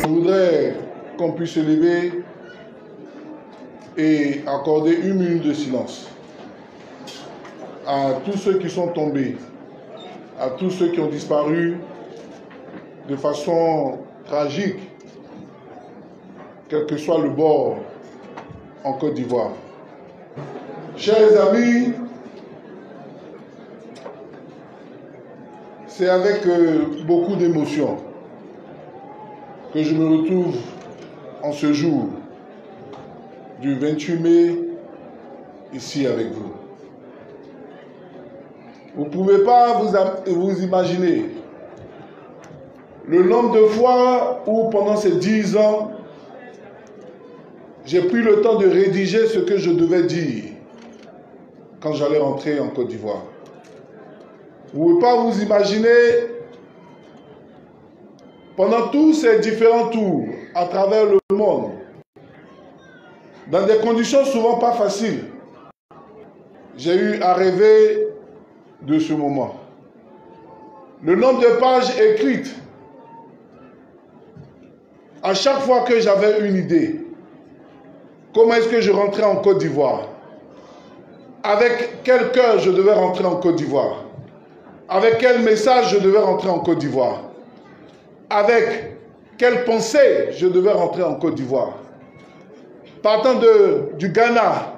Je voudrais qu'on puisse se lever et accorder 1 minute de silence à tous ceux qui sont tombés, à tous ceux qui ont disparu de façon tragique, quel que soit le bord en Côte d'Ivoire. Chers amis, c'est avec beaucoup d'émotion que je me retrouve en ce jour du 28 mai ici avec vous. Vous ne pouvez pas vous imaginer le nombre de fois où pendant ces 10 ans, j'ai pris le temps de rédiger ce que je devais dire quand j'allais rentrer en Côte d'Ivoire. Vous ne pouvez pas vous imaginer, pendant tous ces différents tours à travers le monde, dans des conditions souvent pas faciles, j'ai eu à rêver de ce moment. Le nombre de pages écrites, à chaque fois que j'avais une idée, comment est-ce que je rentrais en Côte d'Ivoire? Avec quel cœur je devais rentrer en Côte d'Ivoire? Avec quel message je devais rentrer en Côte d'Ivoire? Avec quelle pensée je devais rentrer en Côte d'Ivoire? Partant du Ghana,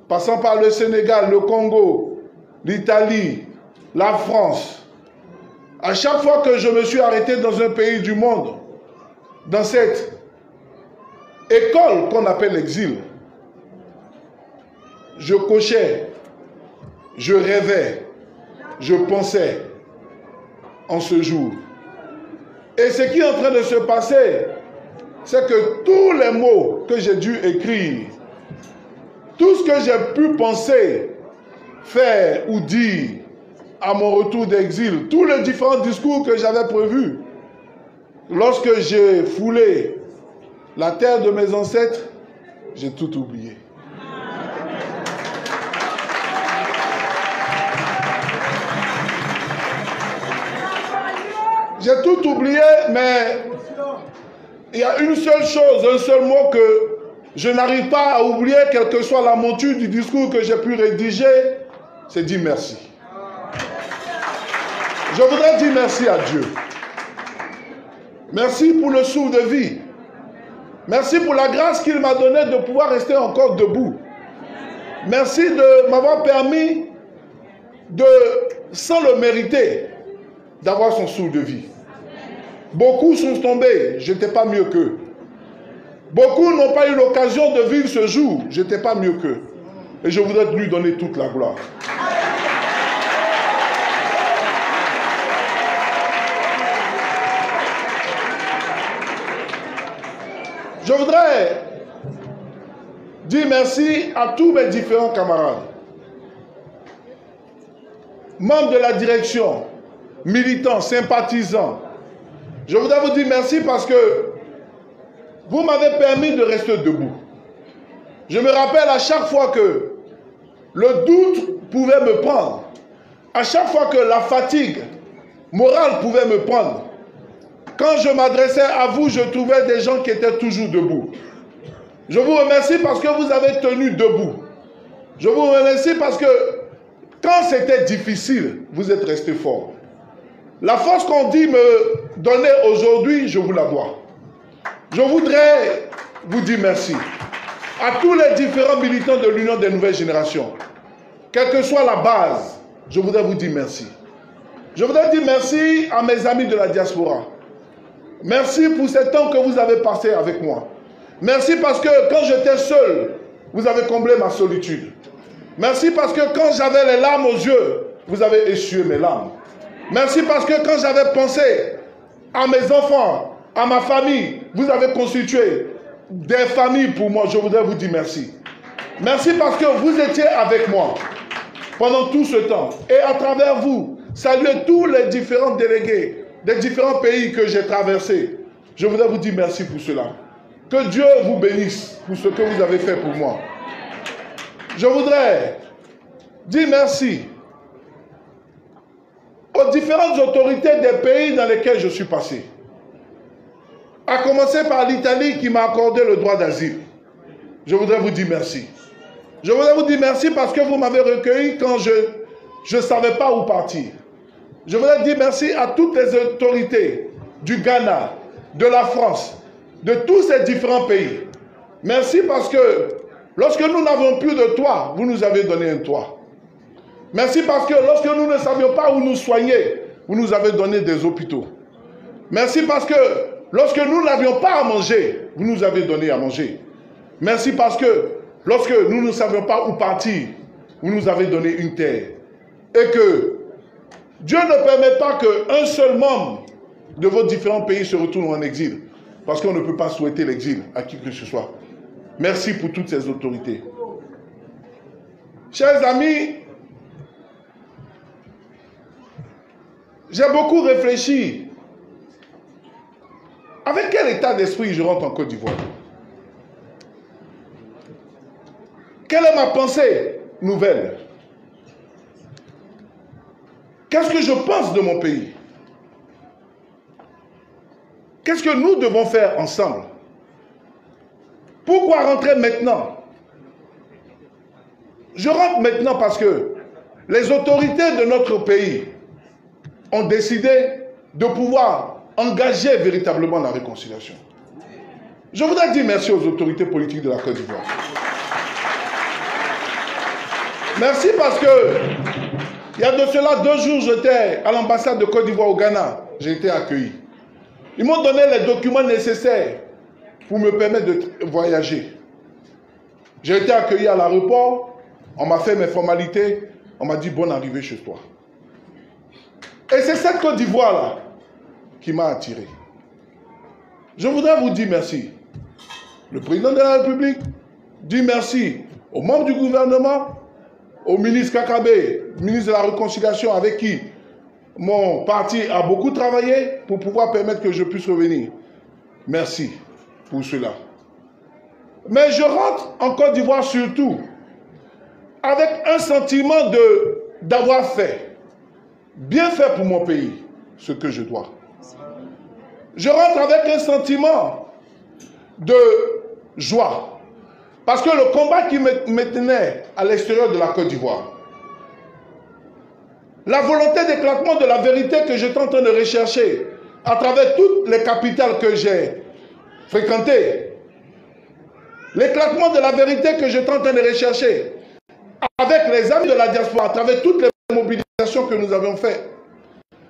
passant par le Sénégal, le Congo, l'Italie, la France. À chaque fois que je me suis arrêté dans un pays du monde, dans cette école qu'on appelle l'exil, je cochais, je rêvais, je pensais en ce jour. Et ce qui est en train de se passer, c'est que tous les mots que j'ai dû écrire, tout ce que j'ai pu penser, faire ou dire à mon retour d'exil, tous les différents discours que j'avais prévus, lorsque j'ai foulé la terre de mes ancêtres, j'ai tout oublié. J'ai tout oublié, mais il y a une seule chose, un seul mot que je n'arrive pas à oublier, quelle que soit la monture du discours que j'ai pu rédiger, c'est dire merci. Je voudrais dire merci à Dieu. Merci pour le souffle de vie. Merci pour la grâce qu'il m'a donnée de pouvoir rester encore debout. Merci de m'avoir permis, sans le mériter, d'avoir son souffle de vie. Beaucoup sont tombés, je n'étais pas mieux qu'eux. Beaucoup n'ont pas eu l'occasion de vivre ce jour, je n'étais pas mieux qu'eux. Et je voudrais lui donner toute la gloire. Je voudrais dire merci à tous mes différents camarades, membres de la direction, militants, sympathisants. Je voudrais vous dire merci parce que vous m'avez permis de rester debout. Je me rappelle à chaque fois que le doute pouvait me prendre, à chaque fois que la fatigue morale pouvait me prendre, quand je m'adressais à vous, je trouvais des gens qui étaient toujours debout. Je vous remercie parce que vous avez tenu debout. Je vous remercie parce que quand c'était difficile, vous êtes restés forts. La force qu'on dit me donner aujourd'hui, je vous la dois. Je voudrais vous dire merci à tous les différents militants de l'Union des Nouvelles Générations. Quelle que soit la base, je voudrais vous dire merci. Je voudrais dire merci à mes amis de la diaspora. Merci pour ce temps que vous avez passé avec moi. Merci parce que quand j'étais seul, vous avez comblé ma solitude. Merci parce que quand j'avais les larmes aux yeux, vous avez essuyé mes larmes. Merci parce que quand j'avais pensé à mes enfants, à ma famille, vous avez constitué des familles pour moi. Je voudrais vous dire merci. Merci parce que vous étiez avec moi pendant tout ce temps. Et à travers vous, saluez tous les différents délégués des différents pays que j'ai traversés. Je voudrais vous dire merci pour cela. Que Dieu vous bénisse pour ce que vous avez fait pour moi. Je voudrais dire merci aux différents différentes autorités des pays dans lesquels je suis passé. À commencer par l'Italie qui m'a accordé le droit d'asile. Je voudrais vous dire merci. Je voudrais vous dire merci parce que vous m'avez recueilli quand je ne savais pas où partir. Je voudrais dire merci à toutes les autorités du Ghana, de la France, de tous ces différents pays. Merci parce que lorsque nous n'avions plus de toit, vous nous avez donné un toit. Merci parce que lorsque nous ne savions pas où nous soigner, vous nous avez donné des hôpitaux. Merci parce que lorsque nous n'avions pas à manger, vous nous avez donné à manger. Merci parce que lorsque nous ne savions pas où partir, vous nous avez donné une terre. Et que Dieu ne permet pas qu'un seul membre de vos différents pays se retourne en exil. Parce qu'on ne peut pas souhaiter l'exil à qui que ce soit. Merci pour toutes ces autorités. Chers amis, j'ai beaucoup réfléchi. Avec quel état d'esprit je rentre en Côte d'Ivoire? Quelle est ma pensée nouvelle? Qu'est-ce que je pense de mon pays? Qu'est-ce que nous devons faire ensemble? Pourquoi rentrer maintenant? Je rentre maintenant parce que les autorités de notre pays ont décidé de pouvoir engager véritablement la réconciliation. Je voudrais dire merci aux autorités politiques de la Côte d'Ivoire. Merci parce que il y a de cela 2 jours, j'étais à l'ambassade de Côte d'Ivoire au Ghana. J'ai été accueilli. Ils m'ont donné les documents nécessaires pour me permettre de voyager. J'ai été accueilli à l'aéroport, on m'a fait mes formalités, on m'a dit bonne arrivée chez toi. Et c'est cette Côte d'Ivoire-là qui m'a attiré. Je voudrais vous dire merci. Le président de la République dit merci aux membres du gouvernement, au ministre Kakabé, ministre de la Réconciliation, avec qui mon parti a beaucoup travaillé pour pouvoir permettre que je puisse revenir. Merci pour cela. Mais je rentre en Côte d'Ivoire surtout avec un sentiment d'avoir fait, bien fait pour mon pays, ce que je dois. Je rentre avec un sentiment de joie. Parce que le combat qui me tenait à l'extérieur de la Côte d'Ivoire, la volonté d'éclatement de la vérité que j'étais en train de rechercher à travers toutes les capitales que j'ai fréquentées, l'éclatement de la vérité que j'étais en train de rechercher avec les amis de la diaspora, à travers toutes les mobilisations que nous avions faites,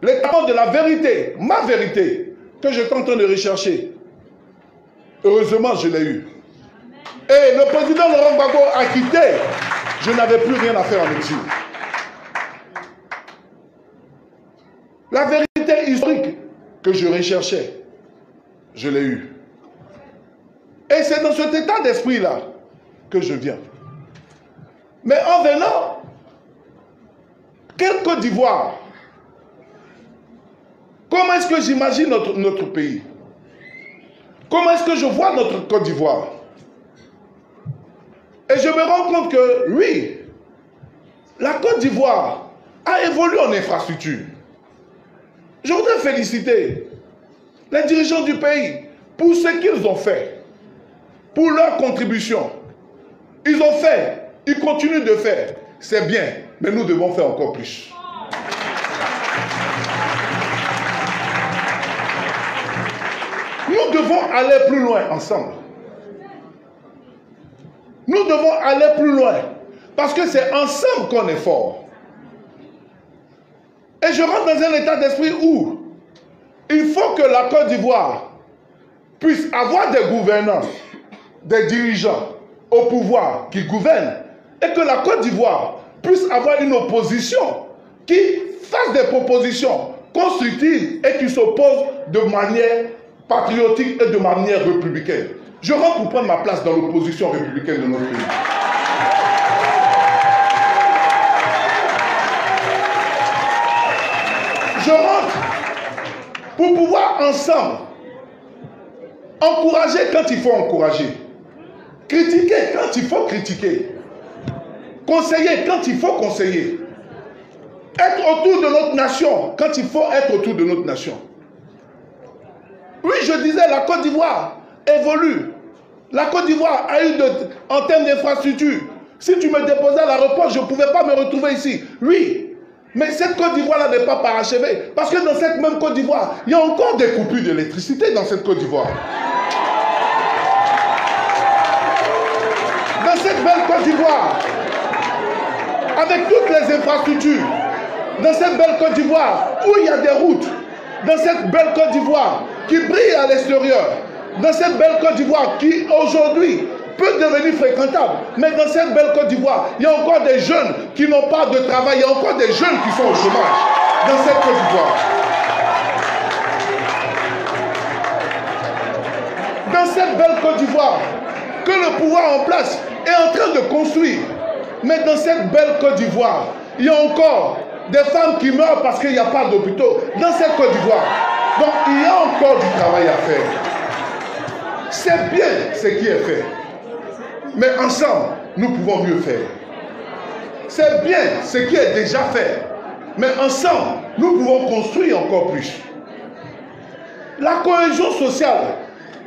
l'éclatement de la vérité, ma vérité, que j'étais en train de rechercher, heureusement je l'ai eu. Et le président Laurent Gbagbo a quitté, je n'avais plus rien à faire en exil. La vérité historique que je recherchais, je l'ai eue. Et c'est dans cet état d'esprit-là que je viens. Mais en venant, quelle Côte d'Ivoire? Comment est-ce que j'imagine notre pays? Comment est-ce que je vois notre Côte d'Ivoire? Et je me rends compte que, oui, la Côte d'Ivoire a évolué en infrastructure. Je voudrais féliciter les dirigeants du pays pour ce qu'ils ont fait, pour leur contribution. Ils ont fait, ils continuent de faire. C'est bien, mais nous devons faire encore plus. Nous devons aller plus loin ensemble. Nous devons aller plus loin. Parce que c'est ensemble qu'on est fort. Et je rentre dans un état d'esprit où il faut que la Côte d'Ivoire puisse avoir des gouvernants, des dirigeants au pouvoir qui gouvernent, et que la Côte d'Ivoire puisse avoir une opposition qui fasse des propositions constructives et qui s'oppose de manière patriotique et de manière républicaine. Je rentre pour prendre ma place dans l'opposition républicaine de notre pays. Je rentre pour pouvoir ensemble encourager quand il faut encourager, critiquer quand il faut critiquer, conseiller quand il faut conseiller, être autour de notre nation quand il faut être autour de notre nation. Oui, je disais, la Côte d'Ivoire évolue. La Côte d'Ivoire a eu, en termes d'infrastructure, si tu me déposais à l'aéroport, je ne pouvais pas me retrouver ici. Oui, mais cette Côte d'Ivoire-là n'est pas parachevée. Parce que dans cette même Côte d'Ivoire, il y a encore des coupures d'électricité dans cette Côte d'Ivoire. Dans cette belle Côte d'Ivoire, avec toutes les infrastructures, dans cette belle Côte d'Ivoire, où il y a des routes, dans cette belle Côte d'Ivoire qui brille à l'extérieur, dans cette belle Côte d'Ivoire qui aujourd'hui peut devenir fréquentable, mais dans cette belle Côte d'Ivoire, il y a encore des jeunes qui n'ont pas de travail, il y a encore des jeunes qui sont au chômage dans cette Côte d'Ivoire. Dans cette belle Côte d'Ivoire, que le pouvoir en place est en train de construire, mais dans cette belle Côte d'Ivoire, il y a encore des femmes qui meurent parce qu'il n'y a pas d'hôpitaux dans cette Côte d'Ivoire. Donc il y a encore du travail à faire. C'est bien ce qui est fait. Mais ensemble, nous pouvons mieux faire. C'est bien ce qui est déjà fait. Mais ensemble, nous pouvons construire encore plus. La cohésion sociale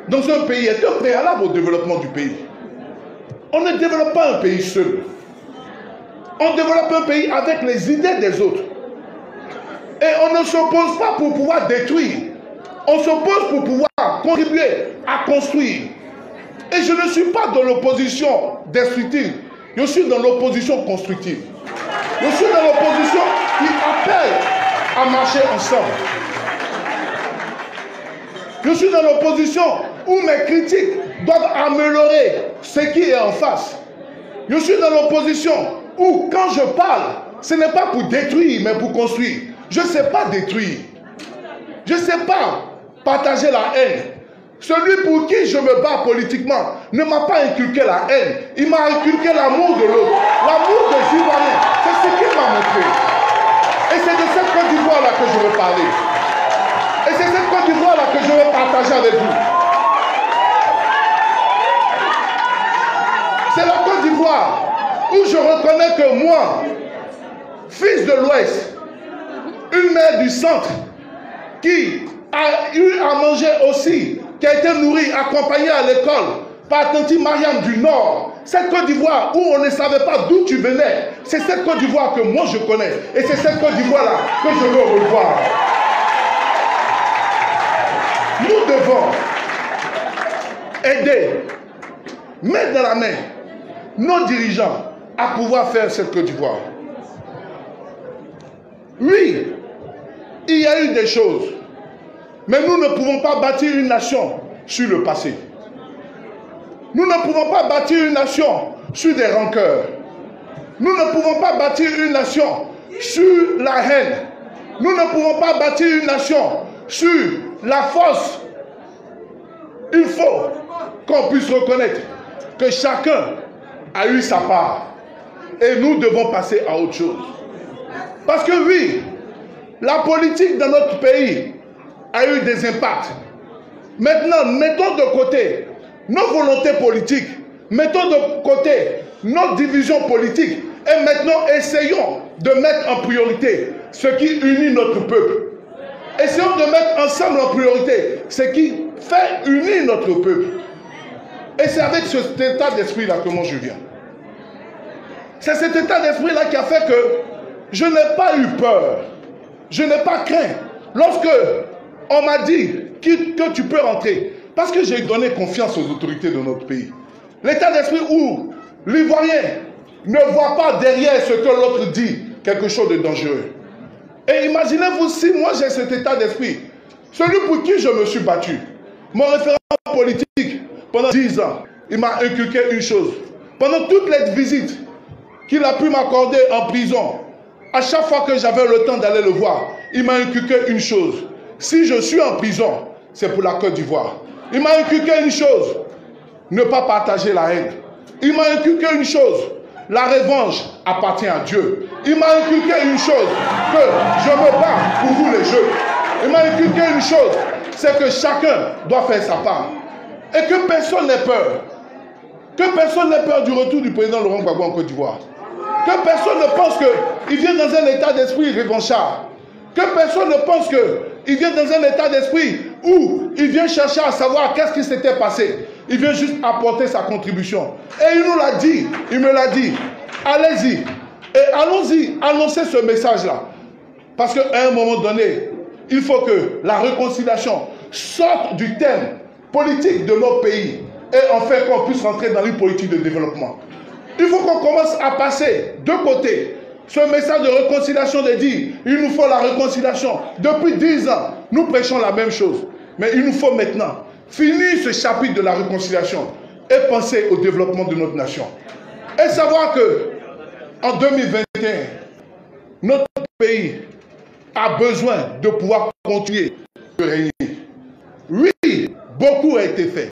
dans un pays est un préalable au développement du pays. On ne développe pas un pays seul. On développe un pays avec les idées des autres. Et on ne s'oppose pas pour pouvoir détruire. On s'oppose pour pouvoir contribuer à construire. Et je ne suis pas dans l'opposition destructive. Je suis dans l'opposition constructive. Je suis dans l'opposition qui appelle à marcher ensemble. Je suis dans l'opposition où mes critiques doivent améliorer ce qui est en face. Je suis dans l'opposition où, quand je parle, ce n'est pas pour détruire, mais pour construire. Je ne sais pas détruire. Je ne sais pas partager la haine. Celui pour qui je me bats politiquement ne m'a pas inculqué la haine. Il m'a inculqué l'amour de l'autre. L'amour des Ivoiriens. C'est ce qu'il m'a montré. Et c'est de cette Côte d'Ivoire-là que je veux parler. Et c'est cette Côte d'Ivoire-là que je veux partager avec vous. C'est la Côte d'Ivoire où je reconnais que moi, fils de l'Ouest, une mère du centre, qui a eu à manger aussi, qui a été nourrie, accompagnée à l'école par Tanti Mariam du Nord, cette Côte d'Ivoire où on ne savait pas d'où tu venais, c'est cette Côte d'Ivoire que moi je connais. Et c'est cette Côte d'Ivoire-là que je veux revoir. Nous devons aider, mettre dans la main nos dirigeants à pouvoir faire cette Côte d'Ivoire. Oui, il y a eu des choses, mais nous ne pouvons pas bâtir une nation sur le passé. Nous ne pouvons pas bâtir une nation sur des rancœurs. Nous ne pouvons pas bâtir une nation sur la haine. Nous ne pouvons pas bâtir une nation sur la force. Il faut qu'on puisse reconnaître que chacun a eu sa part. Et nous devons passer à autre chose. Parce que oui, la politique dans notre pays a eu des impacts. Maintenant, mettons de côté nos volontés politiques, mettons de côté nos divisions politiques et maintenant essayons de mettre en priorité ce qui unit notre peuple. Essayons de mettre ensemble en priorité ce qui fait unir notre peuple. Et c'est avec cet état d'esprit-là que moi je viens. C'est cet état d'esprit-là qui a fait que je n'ai pas eu peur. Je n'ai pas craint. Lorsque on m'a dit que tu peux rentrer, parce que j'ai donné confiance aux autorités de notre pays. L'état d'esprit où l'Ivoirien ne voit pas derrière ce que l'autre dit quelque chose de dangereux. Et imaginez-vous si moi j'ai cet état d'esprit, celui pour qui je me suis battu, mon référent politique pendant 10 ans, il m'a inculqué une chose. Pendant toutes les visites qu'il a pu m'accorder en prison, à chaque fois que j'avais le temps d'aller le voir, il m'a inculqué une chose. Si je suis en prison, c'est pour la Côte d'Ivoire. Il m'a inculqué une chose, ne pas partager la haine. Il m'a inculqué une chose, la revanche appartient à Dieu. Il m'a inculqué une chose, que je me bats pour vous les jeunes. Il m'a inculqué une chose, c'est que chacun doit faire sa part. Et que personne n'ait peur. Que personne n'ait peur du retour du président Laurent Gbagbo en Côte d'Ivoire. Que personne ne pense qu'il vient dans un état d'esprit revanchard. Que personne ne pense qu'il vient dans un état d'esprit où il vient chercher à savoir qu'est-ce qui s'était passé. Il vient juste apporter sa contribution. Et il nous l'a dit, il me l'a dit. Allez-y. Et allons-y, annoncez ce message-là. Parce qu'à un moment donné, il faut que la réconciliation sorte du thème politique de notre pays et en fait qu'on puisse rentrer dans une politique de développement. Il faut qu'on commence à passer de côté ce message de réconciliation de dire il nous faut la réconciliation. Depuis 10 ans, nous prêchons la même chose. Mais il nous faut maintenant finir ce chapitre de la réconciliation et penser au développement de notre nation. Et savoir que en 2021, notre pays a besoin de pouvoir continuer de régner. Oui, beaucoup a été fait.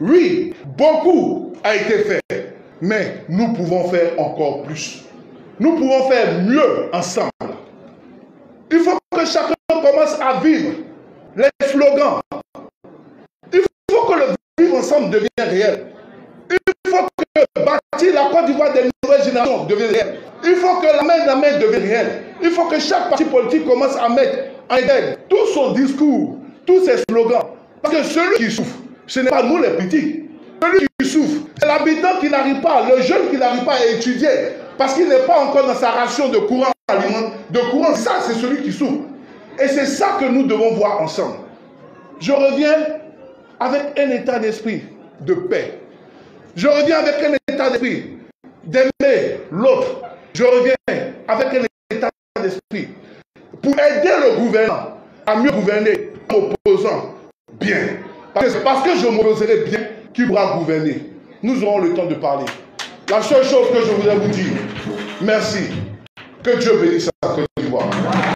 Oui, beaucoup a été fait. Mais nous pouvons faire encore plus. Nous pouvons faire mieux ensemble. Il faut que chacun commence à vivre les slogans. Il faut que le vivre ensemble devienne réel. Il faut que bâtir la Côte d'Ivoire des nouvelles générations devienne réel. Il faut que la main devienne réelle. Il faut que chaque parti politique commence à mettre en tête tout son discours, tous ses slogans. Parce que celui qui souffre, ce n'est pas nous les politiques. Celui qui souffre, c'est l'habitant qui n'arrive pas, le jeune qui n'arrive pas à étudier, parce qu'il n'est pas encore dans sa ration de courant alimentaire. Ça, c'est celui qui souffre. Et c'est ça que nous devons voir ensemble. Je reviens avec un état d'esprit de paix. Je reviens avec un état d'esprit d'aimer l'autre. Je reviens avec un état d'esprit pour aider le gouvernement à mieux gouverner en m'opposant bien. Parce que je m'opposerai bien qu'il pourra gouverner. Nous aurons le temps de parler. La seule chose que je voudrais vous dire, merci. Que Dieu bénisse la Côte d'Ivoire.